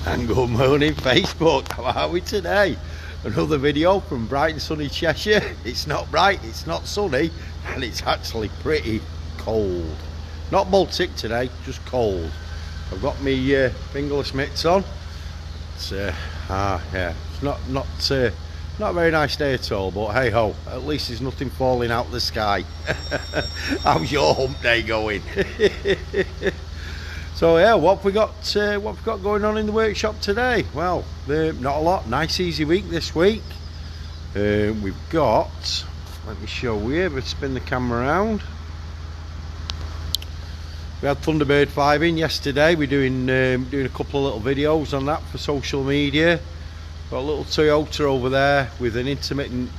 And good morning Facebook, how are we today? Another video from bright and sunny Cheshire. It's not bright, it's not sunny, and it's actually pretty cold. Not Baltic today, just cold. I've got my fingerless mitts on. It's not a very nice day at all, but hey ho, at least there's nothing falling out of the sky. How's your hump day going? So yeah, what have we got going on in the workshop today? Well, not a lot. Nice easy week this week. We've got, let me show you, but spin the camera around. We had Thunderbird 5 in yesterday. We're doing a couple of little videos on that for social media. Got a little Toyota over there with an intermittent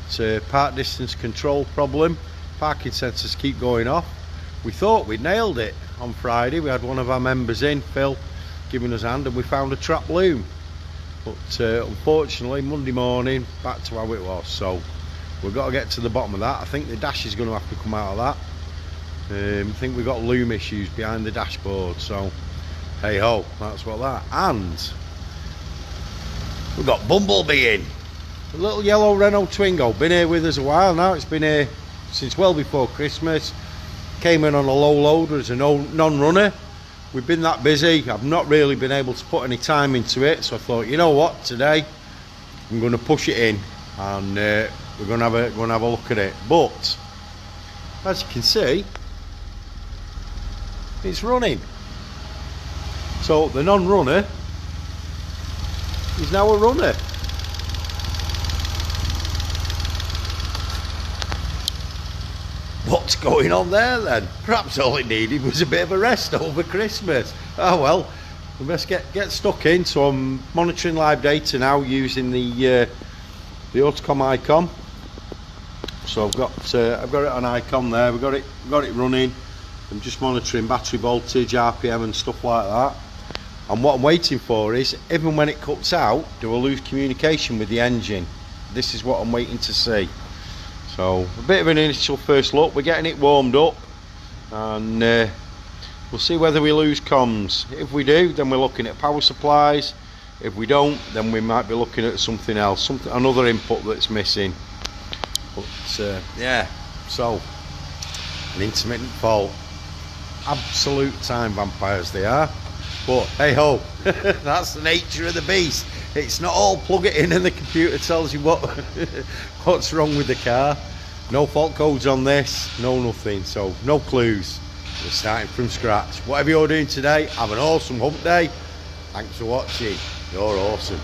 park distance control problem. Parking sensors keep going off. We thought we'd nailed it on Friday. We had one of our members in, Phil, giving us a hand, and we found a trap loom. But unfortunately, Monday morning, back to how it was. So we've got to get to the bottom of that. I think the dash is going to have to come out of that. I think we've got loom issues behind the dashboard. So hey ho, that's what that. And we've got Bumblebee in. A little yellow Renault Twingo. Been here with us a while now. It's been here since well before Christmas. Came in on a low loader as a non-runner. We've been that busy, I've not really been able to put any time into it, so I thought, you know what, today I'm going to push it in and we're going to have a look at it. But as you can see, it's running. So the non-runner is now a runner. What's going on there then? Perhaps all it needed was a bit of a rest over Christmas. Oh well, we best get stuck in. So I'm monitoring live data now using the Autocom icon. So I've got it on icon there. We've got it running. I'm just monitoring battery voltage, RPM and stuff like that. And what I'm waiting for is, even when it cuts out, do I lose communication with the engine? This is what I'm waiting to see. So a bit of an initial first look. We're getting it warmed up, and we'll see whether we lose comms. If we do, then we're looking at power supplies. If we don't, then we might be looking at something else, another input that's missing. But yeah, so an intermittent fault. Absolute time vampires they are. But hey ho, that's the nature of the beast. It's not all plug it in and the computer tells you what's wrong with the car. No fault codes on this, no nothing, so no clues. We're starting from scratch. Whatever you're doing today, have an awesome hump day. Thanks for watching. You're awesome.